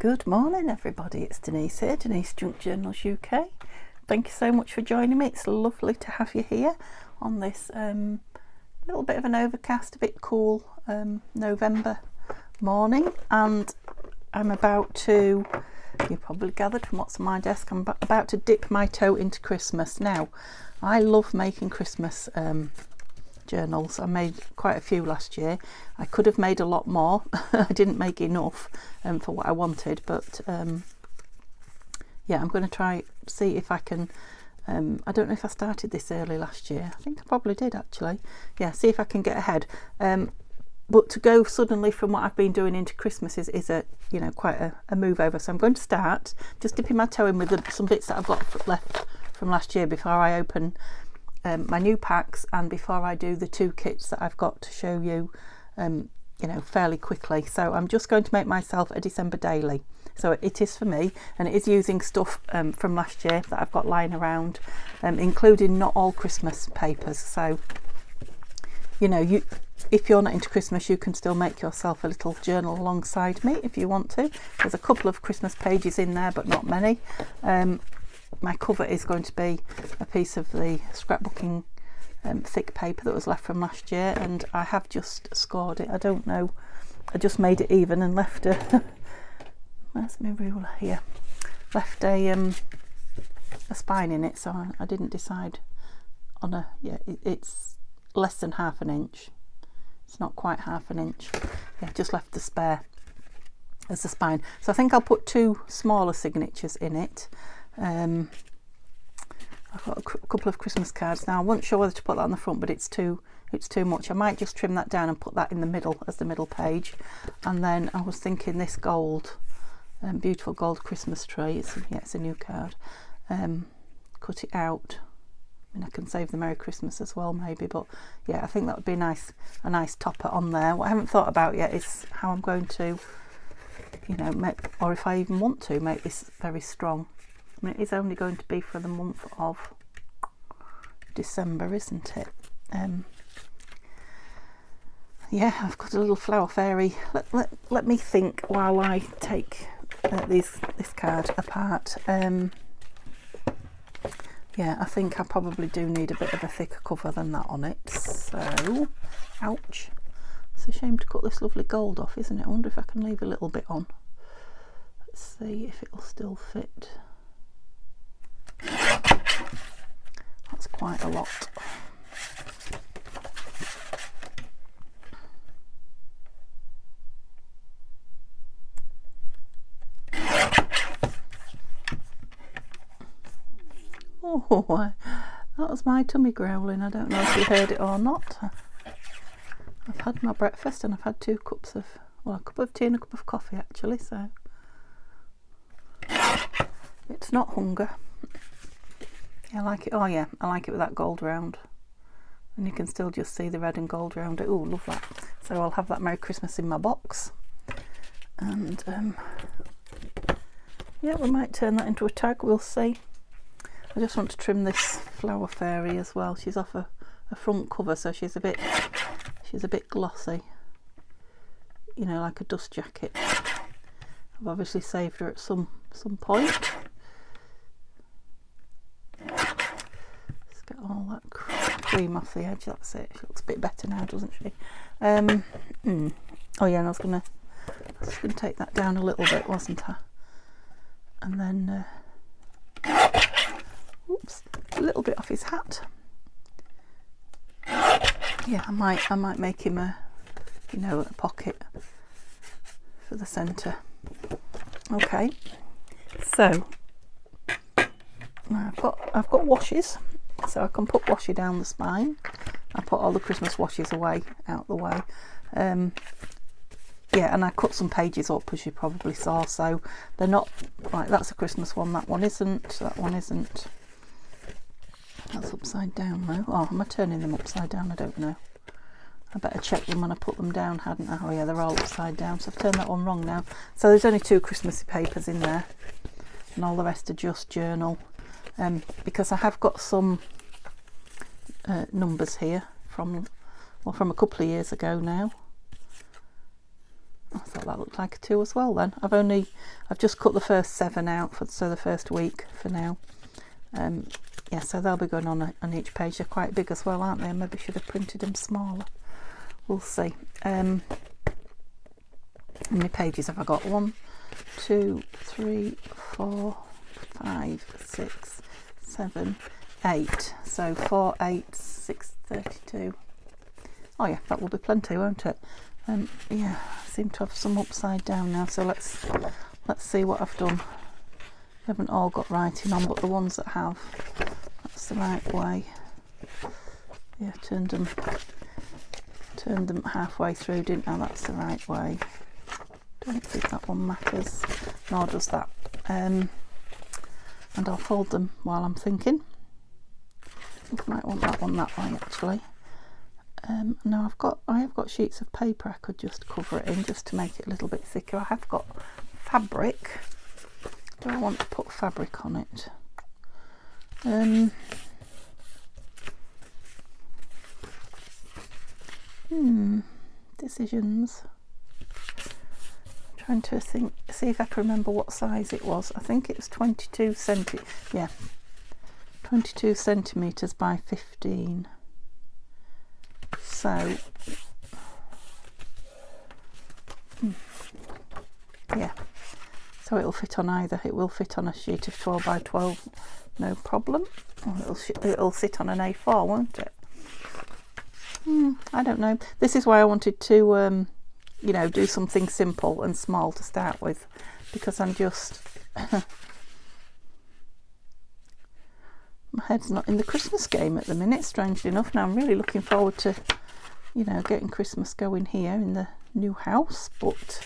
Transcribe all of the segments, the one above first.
Good morning everybody, it's Denise here, Denise Junk Journals UK. Thank you so much for joining me. It's lovely to have you here on this little bit of an overcast, a bit cool November morning, and I'm about to, you probably gathered from what's on my desk, I'm about to dip my toe into Christmas. Now, I love making Christmas journals. I made quite a few last year. I could have made a lot more. I didn't make enough for what I wanted, but yeah, I'm going to try see if I can I don't know if I started this early last year. I think I probably did actually. Yeah, see if I can get ahead. But to go suddenly from what I've been doing into Christmas is a, you know, quite a move over. So I'm going to start just dipping my toe in with some bits that I've got left from last year before I open my new packs, and before I do the two kits that I've got to show you, you know, fairly quickly. So I'm just going to make myself a December daily. So it is for me, and it is using stuff from last year that I've got lying around, including not all Christmas papers. So, you know, if you're not into Christmas, you can still make yourself a little journal alongside me if you want to. There's a couple of Christmas pages in there, but not many. My cover is going to be a piece of the scrapbooking thick paper that was left from last year, and I have just scored it. I don't know, I just made it even and left a where's my ruler here, left a spine in it, so I didn't decide on a, yeah, it's less than half an inch, it's not quite half an inch, yeah, just left the spare as the spine. So I think I'll put two smaller signatures in it. I've got a couple of Christmas cards now. I wasn't sure whether to put that on the front, but it's too much. I might just trim that down and put that in the middle as the middle page. And then I was thinking this gold, beautiful gold Christmas tree, it's a new card, cut it out. I mean, I can save the Merry Christmas as well maybe, but yeah, I think that would be a nice topper on there. What I haven't thought about yet is how I'm going to, you know, make, or if I even want to make this very strong. I mean, it is only going to be for the month of December, isn't it? Yeah, I've got a little flower fairy. Let me think while I take this card apart. Yeah, I think I probably do need a bit of a thicker cover than that on it. So, ouch. It's a shame to cut this lovely gold off, isn't it? I wonder if I can leave a little bit on. Let's see if it'll still fit. That's quite a lot. Oh, that was my tummy growling. I don't know if you heard it or not. I've had my breakfast and I've had 2 cups of, well, a cup of tea and a cup of coffee actually, so it's not hunger. I like it. Oh yeah, I like it with that gold round, and you can still just see the red and gold round it. Oh, love that. So I'll have that Merry Christmas in my box, and yeah, we might turn that into a tag, we'll see. I just want to trim this flower fairy as well. She's off a front cover, so she's a bit glossy, you know, like a dust jacket. I've obviously saved her at some point. Let's get all that cream off the edge. That's it. She looks a bit better now, doesn't she? Oh yeah, and I was just gonna take that down a little bit, wasn't I? And then oops, a little bit off his hat. Yeah, I might make him a, you know, a pocket for the centre. Okay, so I've got washes, so I can put washi down the spine. I put all the Christmas washes away, out the way. Yeah, and I cut some pages up, as you probably saw, so they're not like, that's a Christmas one, that one isn't, that's upside down though. Oh, am I turning them upside down? I don't know. I better check them when I put them down, hadn't I? Oh yeah, they're all upside down, so I've turned that one wrong now. So there's only 2 Christmassy papers in there, and all the rest are just journal. Because I have got some numbers here from a couple of years ago now. I thought that looked like a 2 as well then. I've just cut the first 7 out so the first week for now. Yeah, so they'll be going on each page. They're quite big as well, aren't they? Maybe should have printed them smaller. We'll see. How many pages have I got? 1, 2, 3, 4, 5, 6, 7, 8. So 4, 8, 6, 32. Oh yeah, that will be plenty, won't it? Yeah, I seem to have some upside down now, so let's see what I've done. I haven't all got writing on, but the ones that have, that's the right way. Yeah, turned them halfway through, didn't I? That's the right way. Don't think that one matters, nor does that. And I'll fold them while I'm thinking. I think I might want that one that way actually. Now I have got sheets of paper I could just cover it in just to make it a little bit thicker. I have got fabric. Do I want to put fabric on it? Decisions. I'm trying to see if I can remember what size it was. I think it was 22 centimeters by 15. So yeah, so it'll fit on either. It will fit on a sheet of 12 by 12, no problem. Or it'll sit on an A4, won't it? I don't know. This is why I wanted to, you know, do something simple and small to start with, because I'm just my head's not in the Christmas game at the minute, strangely enough. Now I'm really looking forward to, you know, getting Christmas going here in the new house, but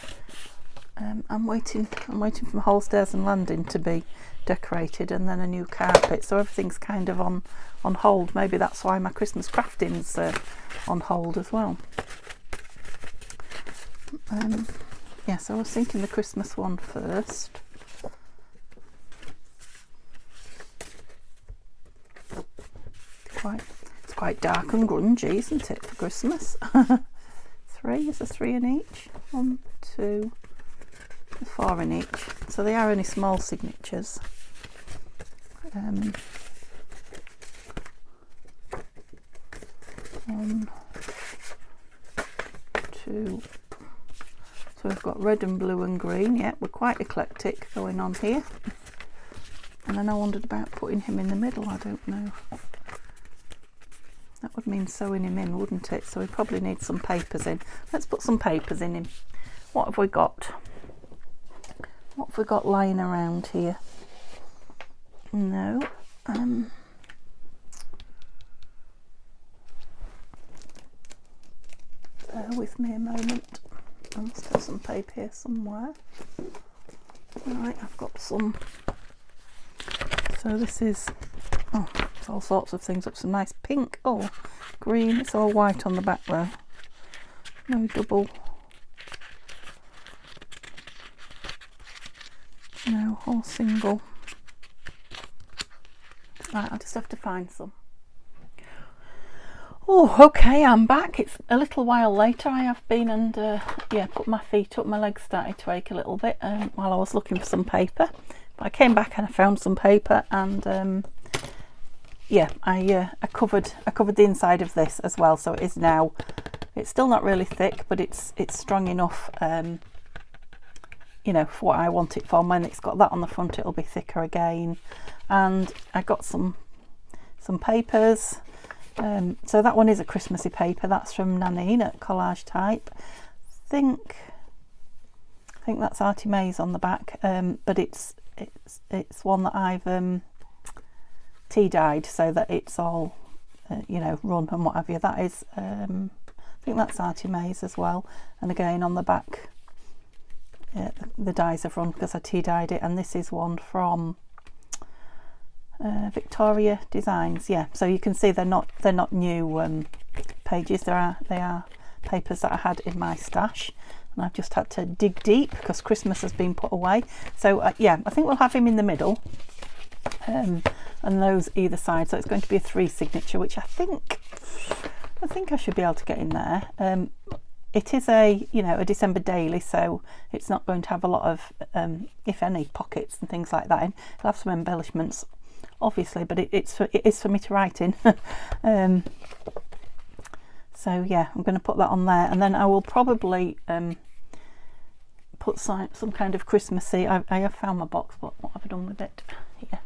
I'm waiting for my whole stairs and landing to be decorated, and then a new carpet, so everything's kind of on hold. Maybe that's why my Christmas crafting's on hold as well. Yeah, so I was thinking the Christmas one first. It's quite dark and grungy, isn't it, for Christmas? 3, is there 3 in each? 1, 2, 4 in each. So they are only small signatures. 1, 2. So we've got red and blue and green. Yeah, we're quite eclectic going on here. And then I wondered about putting him in the middle. I don't know. That would mean sewing him in, wouldn't it? So we probably need some papers in. Let's put some papers in him. What have we got? What have we got lying around here? No. Bear with me a moment. I must have some paper here somewhere. Right, I've got some. So this is, oh, it's all sorts of things. Got some nice pink, oh, green. It's all white on the back though. No double. No, all single. Right, I'll just have to find some. Oh, okay, I'm back. It's a little while later. I have been and yeah, put my feet up. My legs started to ache a little bit while I was looking for some paper. But I came back and I found some paper, and yeah, I covered the inside of this as well. So it is now. It's still not really thick, but it's strong enough. You know, for what I want it for. When it's got that on the front, it'll be thicker again. And I got some papers. So that one is a Christmassy paper. That's from Nanine at Collage Type. I think that's Artie May's on the back, but it's one that I've tea dyed so that it's all you know, run and what have you. That is I think that's Artie May's as well, and again on the back the dyes have run because I tea dyed it. And this is one from Victoria Designs. Yeah, so you can see they're not new pages. They are papers that I had in my stash, and I've just had to dig deep because Christmas has been put away. So yeah, I think we'll have him in the middle, and those either side. So it's going to be a 3 signature, which I think I should be able to get in there. it is a, you know, a December daily, so it's not going to have a lot of, if any, pockets and things like that. And it'll have some embellishments, obviously, but it is for me to write in. So yeah, I'm going to put that on there, and then I will probably put some kind of Christmassy. I have found my box, but what have I done with it? Yeah.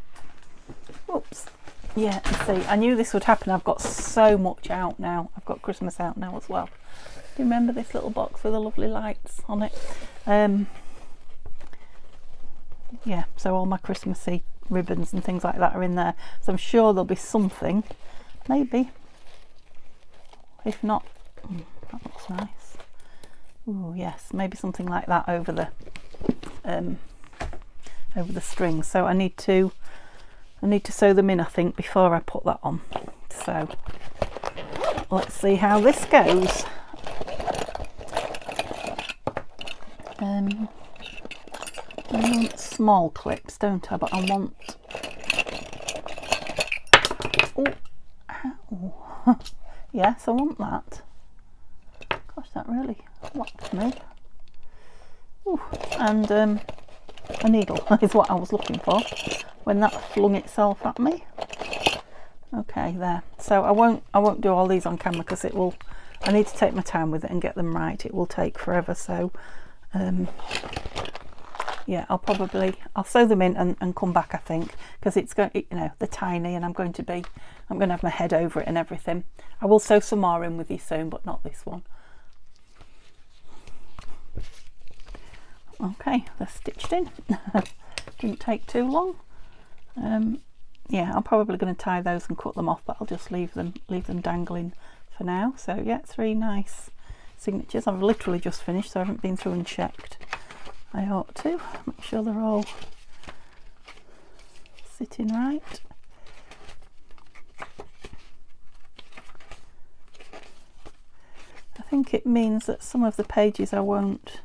Oops. Yeah, see, I knew this would happen. I've got so much out now. I've got Christmas out now as well. Do you remember this little box with the lovely lights on it? Yeah, so all my Christmassy ribbons and things like that are in there. So I'm sure there'll be something, maybe. If not, that looks nice. Oh yes, maybe something like that over the string. So I need to sew them in, I think, before I put that on. So let's see how this goes. I want small clips, don't I? But I want. Oh, yes, I want that. Gosh, that really whacked me. Ooh, and a needle is what I was looking for when that flung itself at me. Okay, there. So I won't do all these on camera because it will. I need to take my time with it and get them right. It will take forever. So yeah, I'll sew them in and come back, I think, because it's going, you know, they're tiny, and I'm going to have my head over it and everything. I will sew some more in with you soon, but not this one. Okay, they're stitched in. Didn't take too long. Yeah, I'm probably going to tie those and cut them off, but I'll just leave them dangling for now. So yeah, 3 nice signatures. I've literally just finished, so I haven't been through and checked. I ought to make sure they're all sitting right. I think it means that some of the pages I won't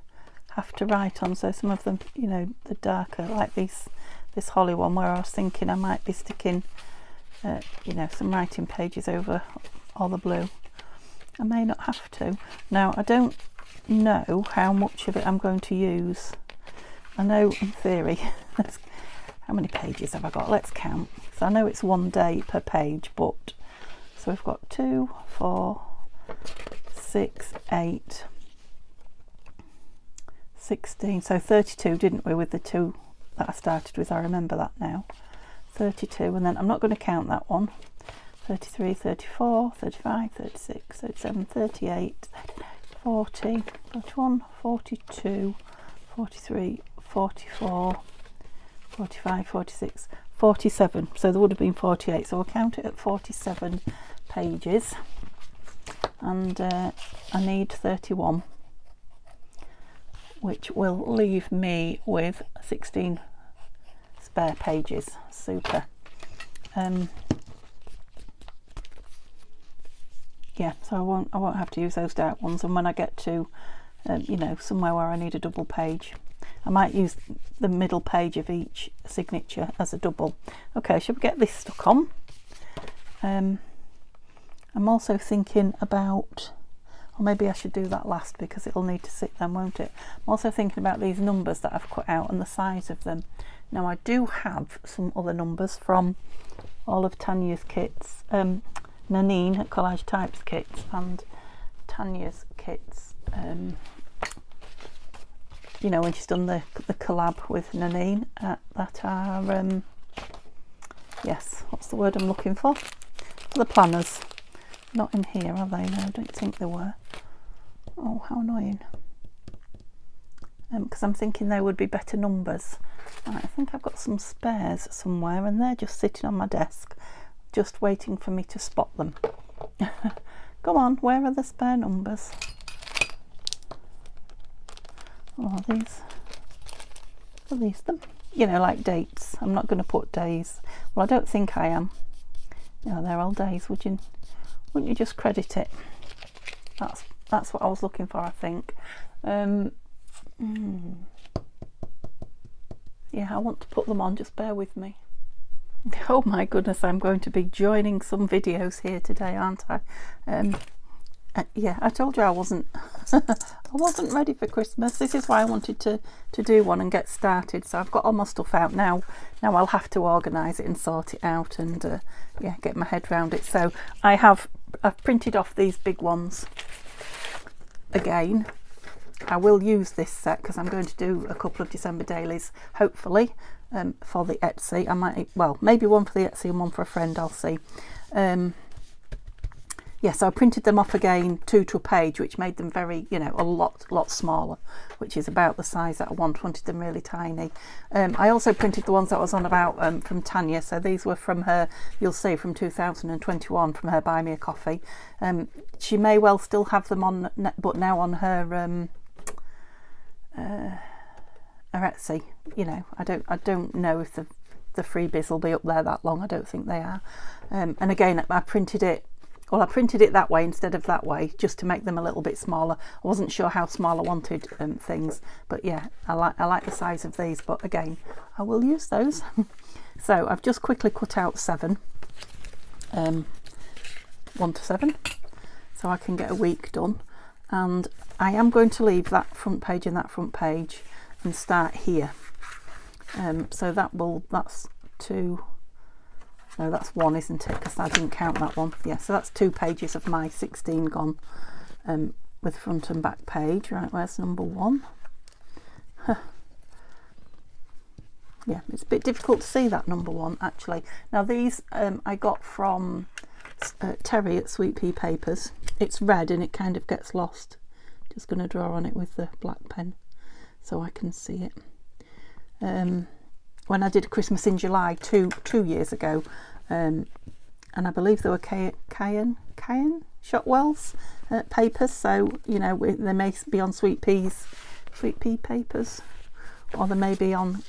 have to write on, so some of them, you know, the darker, like this holly one, where I was thinking I might be sticking you know, some writing pages over all the blue. I may not have to. Now, I don't know how much of it I'm going to use. I know in theory, how many pages have I got? Let's count. So I know it's 1 day per page, but so we've got 2, 4, 6, 8, 16. So 32, didn't we, with the 2 that I started with? I remember that now. 32, and then I'm not going to count that one. 33, 34, 35, 36, 37, 38, 40, 41, 42, 43, 44, 45, 46, 47. So there would have been 48. So we'll count it at 47 pages. And I need 31, which will leave me with 16 spare pages. Super. Yeah, so I won't have to use those dark ones, and when I get to you know, somewhere where I need a double page, I might use the middle page of each signature as a double. Okay, should we get this stuck on? I'm also thinking about, or maybe I should do that last because it'll need to sit then, won't it? I'm also thinking about these numbers that I've cut out and the size of them. Now, I do have some other numbers from all of Tanya's kits. Nanine at Collage Types kits and Tanya's kits, you know, when she's done the collab with Nanine, that are yes, what's the word I'm looking for? The planners. Not in here, are they? No, I don't think they were. Oh, how annoying. Because I'm thinking they would be better numbers. Right, I think I've got some spares somewhere, and they're just sitting on my desk, just waiting for me to spot them. Come on, where are the spare numbers? Oh, are these them? You know, like dates. I'm not going to put days. Well, I don't think I am. No, they're all days. Wouldn't you just credit it? That's what I was looking for, I think. Yeah, I want to put them on. Just bear with me. Oh my goodness, I'm going to be joining some videos here today, aren't I? Yeah, I told you I wasn't I wasn't ready for Christmas. This is why I wanted to do one and get started. So I've got all my stuff out now. Now I'll have to organise it and sort it out and yeah, get my head around it. So I've printed off these big ones again. I will use this set because I'm going to do a couple of December dailies, hopefully, for the Etsy. I might, well, maybe one for the Etsy and one for a friend, I'll see. Yeah, so I printed them off again, 2 to a page, which made them very, you know, a lot smaller, which is about the size that I wanted them really tiny. I also printed the ones that I was on about from Tanya. So these were from her, you'll see, from 2021, from her Buy Me a Coffee. She may well still have them on, but now on her Etsy. You know, I don't know if the freebies will be up there that long. I don't think they are. And again, I printed it. Well, I printed it that way instead of that way, just to make them a little bit smaller. I wasn't sure how small I wanted things, but yeah, I like the size of these. But again, I will use those. So I've just quickly cut out 7, 1 to 7, so I can get a week done. And I am going to leave that front page and that front page and start here. So that's 2. No, that's 1, isn't it? Because I didn't count that one. Yeah, so that's 2 pages of my 16 gone, with front and back page. Right, where's number 1? Yeah, it's a bit difficult to see that number 1 actually. Now these I got from Terry at Sweet Pea Papers. It's red and it kind of gets lost. Just going to draw on it with the black pen so I can see it. When I did Christmas in July 2 years ago, and I believe there were Cayenne Shotwell's papers, so you know they may be on Sweet Pea Papers, or they may be on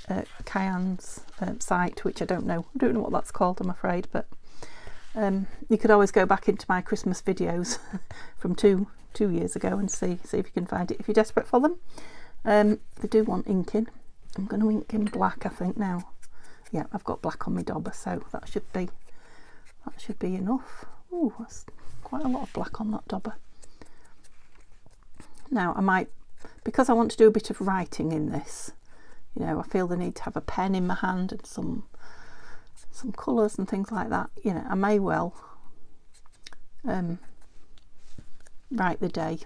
Cayenne's site, which I don't know what that's called, I'm afraid. But you could always go back into my Christmas videos from two years ago and see if you can find it if you're desperate for them. They do want inking. I'm going to ink in black, I think now. Yeah, I've got black on my dauber, so that should be enough. Ooh, that's quite a lot of black on that dauber. Now I might, because I want to do a bit of writing in this, you know, I feel the need to have a pen in my hand and some colours and things like that. You know, I may well write the day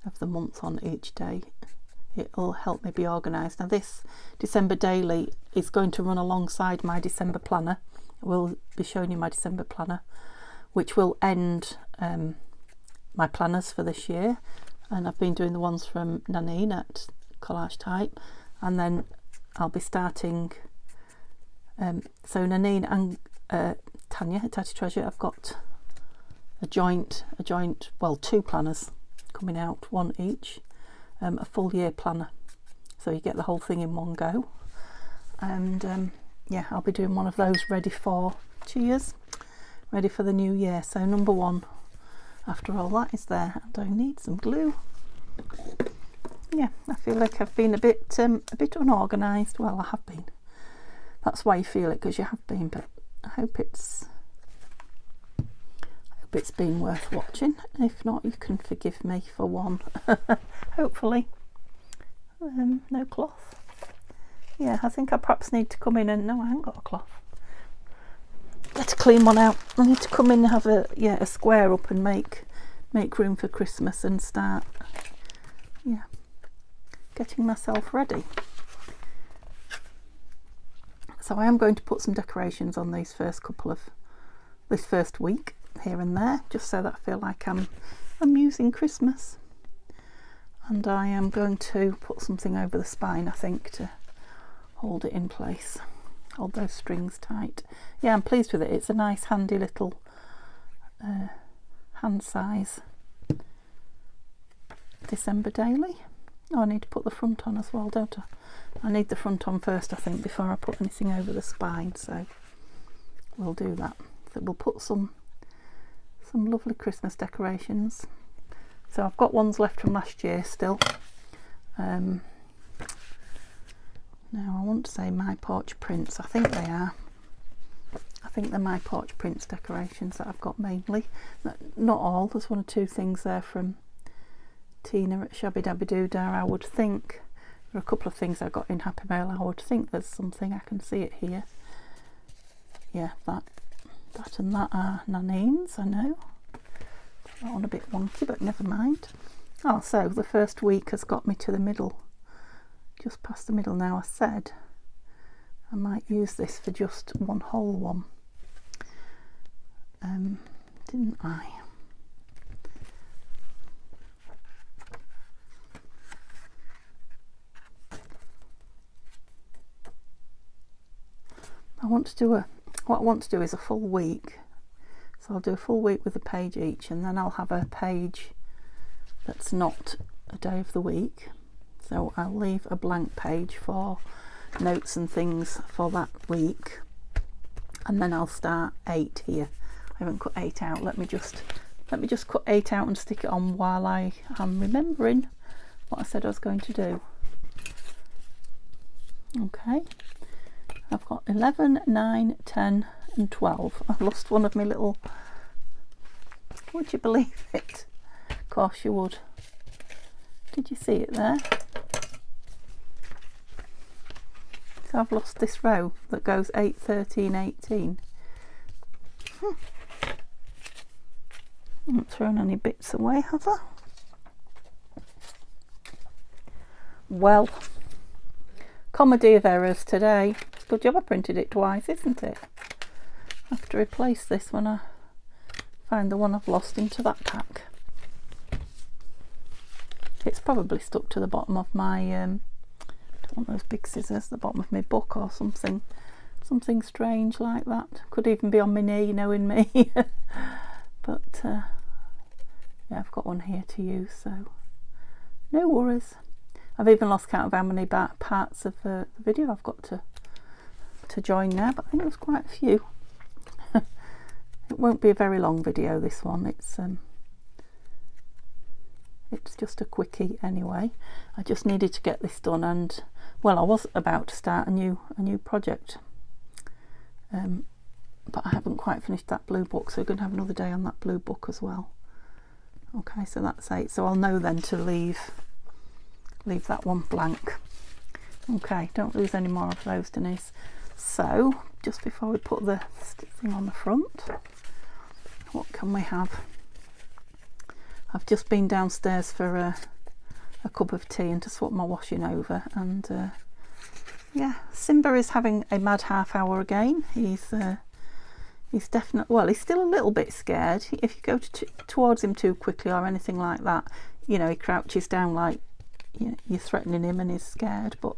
of the month on each day. It'll help me be organised. Now this December daily is going to run alongside my December planner. I will be showing you my December planner, which will end my planners for this year. And I've been doing the ones from Nanine at Collage Type, and then I'll be starting. So Nanine and Tanya at Tatty Treasure, I've got a joint, well, 2 planners coming out, 1 each. A full year planner, so you get the whole thing in one go. And yeah, I'll be doing one of those ready for cheers, ready for the new year. So number 1, after all that, is there, and I need some glue. Yeah, I feel like I've been a bit unorganised. Well, I have been. That's why you feel it, because you have been. But I hope it's been worth watching. If not, you can forgive me for one. Hopefully. No cloth. Yeah, I think I perhaps need to come in and, no, I haven't got a cloth. Get a clean one out. I need to come in and have a square up and make room for Christmas and start getting myself ready. So I am going to put some decorations on these this first week here and there, just so that I feel like I'm using Christmas. And I am going to put something over the spine, I think, to hold it in place, hold those strings tight. Yeah, I'm pleased with it. It's a nice handy little hand size December daily. Oh, I need to put the front on as well, don't I? I need the front on first, I think, before I put anything over the spine, so we'll do that. So we'll put some lovely Christmas decorations. So I've got ones left from last year still. Now I want to say My Porch Prints, I think they are. I think they're my porch prints decorations that I've got mainly. Not all, there's one or two things there from Tina at Shabby Dabby Doodah. I would think there are a couple of things I got in Happy Mail. I would think there's something, I can see it here. Yeah, that and that are Nanines, I know. That one a bit wonky, but never mind. Oh, so the first week has got me to the middle, just past the middle now. I said I might use this for just one whole one, didn't I? What I want to do is a full week, so I'll do a full week with a page each, and then I'll have a page that's not a day of the week, so I'll leave a blank page for notes and things for that week, and then I'll start 8 here. I haven't cut 8 out. Let me just cut 8 out and stick it on while I am remembering what I said I was going to do. Okay, I've got 11, 9, 10 and 12. I've lost one of my little, would you believe it? Of course you would. Did you see it there? So I've lost this row that goes 8, 13, 18. I haven't thrown any bits away, have I? Well, comedy of errors today. Good job I printed it twice, isn't it? I have to replace this when I find the one I've lost into that pack. It's probably stuck to the bottom of my, I don't want those big scissors, the bottom of my book or something strange like that. Could even be on my knee, knowing me. But yeah, I've got one here to use, so no worries. I've even lost count of how many parts of the video I've got to join now, but I think there's quite a few. It won't be a very long video, this one. It's just a quickie anyway. I just needed to get this done, and well, I was about to start a new project, but I haven't quite finished that blue book, so we're going to have another day on that blue book as well. Okay, so that's 8, so I'll know then to leave that one blank. Okay, don't lose any more of those, Denise. So just before we put the thing on the front, what can we have? I've just been downstairs for a cup of tea and to swap my washing over, and yeah, Simba is having a mad half hour again. He's definitely, well, he's still a little bit scared. If you go towards him too quickly or anything like that, you know, he crouches down like you're threatening him and he's scared, but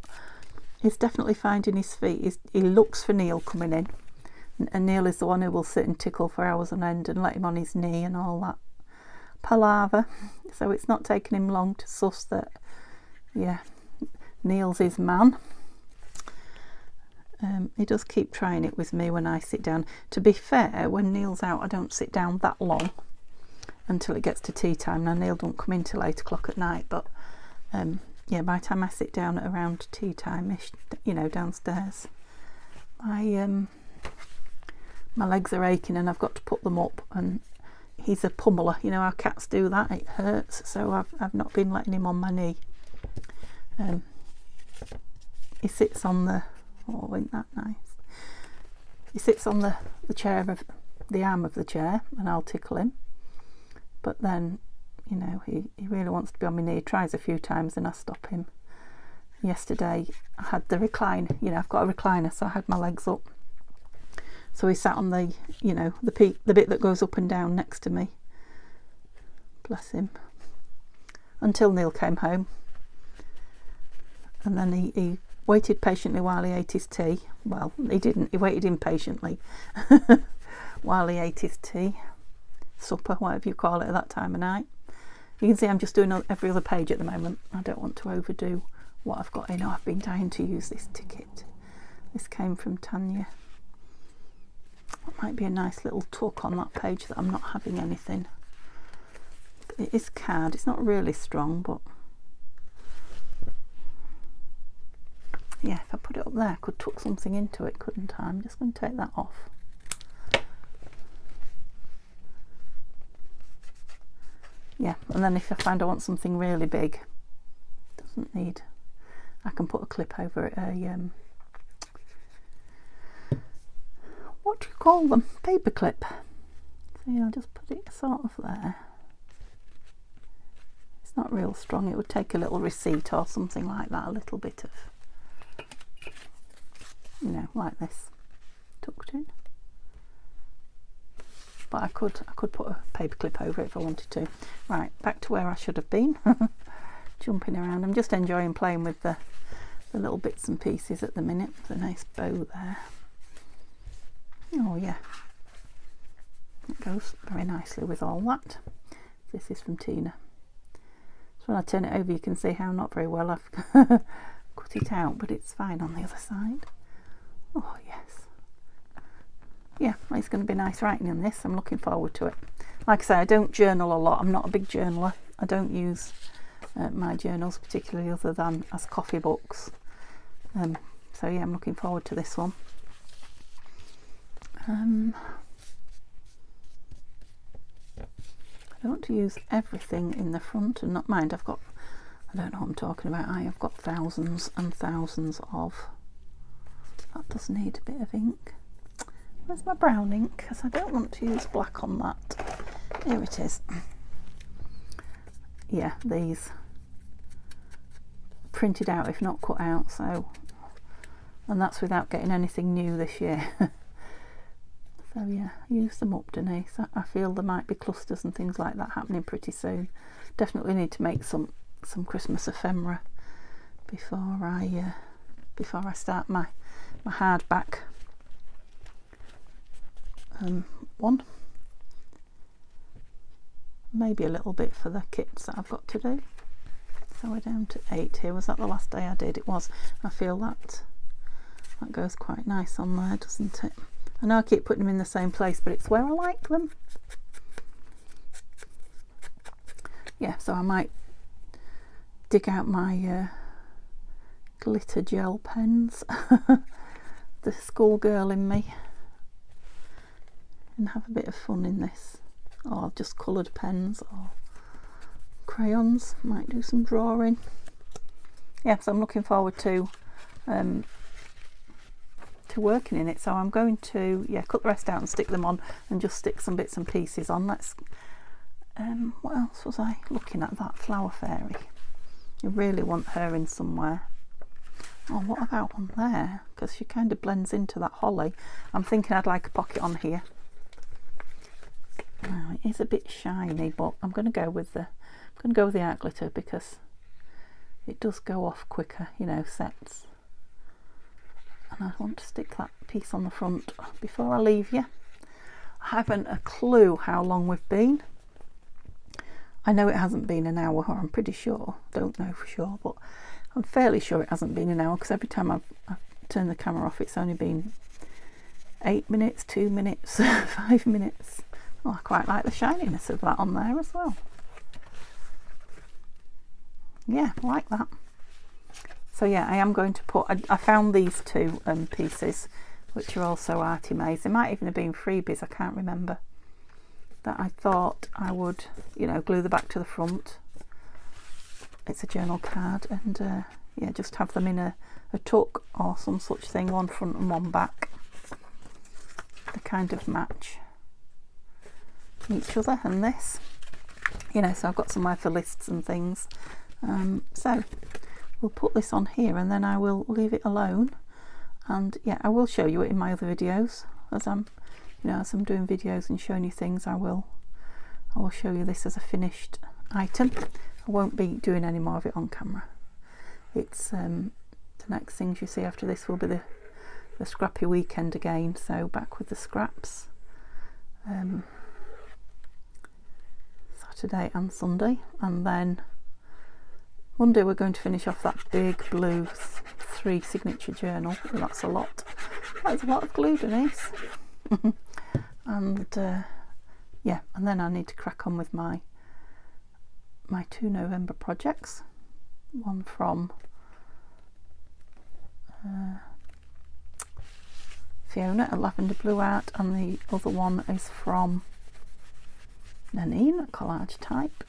he's definitely finding his feet. He looks for Neil coming in, and Neil is the one who will sit and tickle for hours on end and let him on his knee and all that palaver. So it's not taking him long to suss that, yeah, Neil's his man. He does keep trying it with me when I sit down. To be fair, when Neil's out, I don't sit down that long until it gets to tea time. Now Neil don't come in till 8 o'clock at night, but yeah, by the time I sit down at around tea time-ish, you know, downstairs, my legs are aching and I've got to put them up, and he's a pummeler, you know how cats do that, it hurts, so I've not been letting him on my knee. He sits on the, oh, isn't that nice? He sits on the the arm of the chair, and I'll tickle him, but then, you know, he really wants to be on my knee. He tries a few times and I stop him. Yesterday I had the recline, you know, I've got a recliner, so I had my legs up, so he sat on the, you know, the bit that goes up and down next to me, bless him, until Neil came home, and then he waited patiently while he ate his tea. Well, he didn't, he waited impatiently while he ate his tea, supper, whatever you call it at that time of night. You can see I'm just doing every other page at the moment. I don't want to overdo what I've got in. Oh, I've been dying to use this ticket. This came from Tanya. That might be a nice little tuck on that page that I'm not having anything. It is card. It's not really strong, but yeah, if I put it up there, I could tuck something into it, couldn't I? I'm just going to take that off. yeah, and then if I find I want something really big, doesn't need, I can put a clip over it, what do you call them, paper clip. So yeah, I'll just put it sort of there. It's not real strong, it would take a little receipt or something like that, a little bit of, you know, like this, tucked in. But I could put a paper clip over it if I wanted to. Right, back to where I should have been. Jumping around. I'm just enjoying playing with the little bits and pieces at the minute. There's a nice bow there. Oh yeah, it goes very nicely with all that. This is from Tina. So when I turn it over, you can see how not very well I've cut it out, but it's fine on the other side. Oh yes. Yeah, it's going to be nice writing in this. I'm looking forward to it. Like I say, I don't journal a lot. I'm not a big journaler. I don't use my journals particularly other than as coffee books. So yeah, I'm looking forward to this one. I don't want to use everything in the front, and not mind, I don't know what I'm talking about. I've got thousands and thousands of, that does need a bit of ink. Where's my brown ink? Because I don't want to use black on that. Here it is. Yeah, these printed out if not cut out, so, and that's without getting anything new this year. So yeah, use them up, Denise. I feel there might be clusters and things like that happening pretty soon. Definitely need to make some Christmas ephemera before I start my hardback one. Maybe a little bit for the kits that I've got to do. So we're down to 8 here. Was that the last day I did? It was. I feel that goes quite nice on there, doesn't it? I know I keep putting them in the same place, but it's where I like them. Yeah, so I might dig out my glitter gel pens, the schoolgirl in me, and have a bit of fun in this, or just coloured pens or crayons. Might do some drawing. Yeah, so I'm looking forward to working in it. So I'm going to cut the rest out and stick them on, and just stick some bits and pieces on. Let's what else was I looking at? That flower fairy, you really want her in somewhere. Oh, what about one there, because she kind of blends into that holly. I'm thinking I'd like a pocket on here. Now, it is a bit shiny, but I'm going to go with the art glitter because it does go off quicker, you know, sets. And I want to stick that piece on the front. Before I leave you, I haven't a clue how long we've been. I know it hasn't been an hour, or I'm pretty sure. Don't know for sure, but I'm fairly sure it hasn't been an hour, because every time I've turned the camera off, it's only been 8 minutes, 2 minutes, 5 minutes. Oh, I quite like the shininess of that on there as well. Yeah, I like that. So yeah, I am going to put, I found these two pieces, which are also Arty Maze. They might even have been freebies, I can't remember. That I thought I would, you know, glue the back to the front. It's a journal card, and yeah, just have them in a tuck or some such thing, one front and one back. They kind of match each other, and this, you know, so I've got somewhere for lists and things. So we'll put this on here, and then I will leave it alone. And yeah, I will show you it in my other videos as I'm doing videos and showing you things. I will show you this as a finished item. I won't be doing any more of it on camera. It's the next things you see after this will be the scrappy weekend again, so back with the scraps Saturday and Sunday, and then Monday we're going to finish off that big blue 3 signature journal. That's a lot. That's a lot of glue, Denise. And yeah, and then I need to crack on with my 2 November projects. One from Fiona at Lavender Blue Art, and the other one is from Nanine collage type,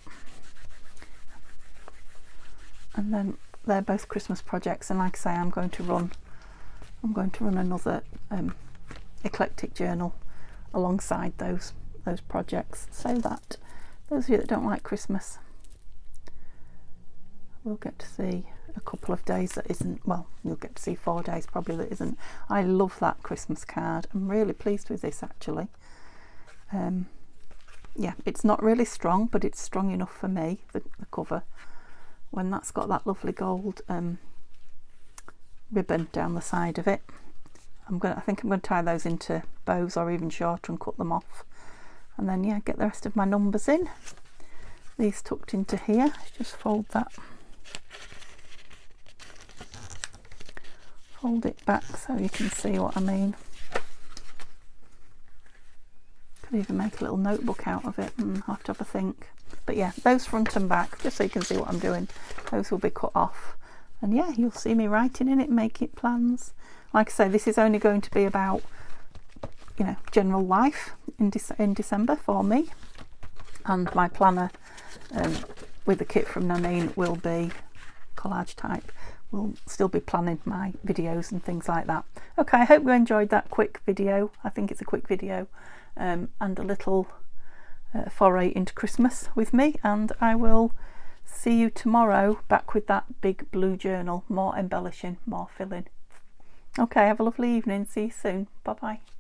and then they're both Christmas projects. And like I say, I'm going to run another eclectic journal alongside those projects, so that those of you that don't like Christmas will get to see a couple of days that isn't, well, you'll get to see 4 days probably that isn't. I love that Christmas card. I'm really pleased with this actually. Yeah, it's not really strong, but it's strong enough for me, the cover, when that's got that lovely gold ribbon down the side of it. I think I'm going to tie those into bows or even shorter and cut them off, and then yeah, get the rest of my numbers in. These tucked into here, just fold it back so you can see what I mean. Could even make a little notebook out of it, and I'll have to have a think. But yeah, those front and back, just so you can see what I'm doing, those will be cut off. And yeah, you'll see me writing in it, making plans. Like I say, this is only going to be about, you know, general life in December for me. And my planner with the kit from Nanine will be collage type. We'll still be planning my videos and things like that. Okay, I hope you enjoyed that quick video. I think it's a quick video and a little foray into Christmas with me, and I will see you tomorrow back with that big blue journal, more embellishing, more filling. Okay, have a lovely evening. See you soon. Bye bye.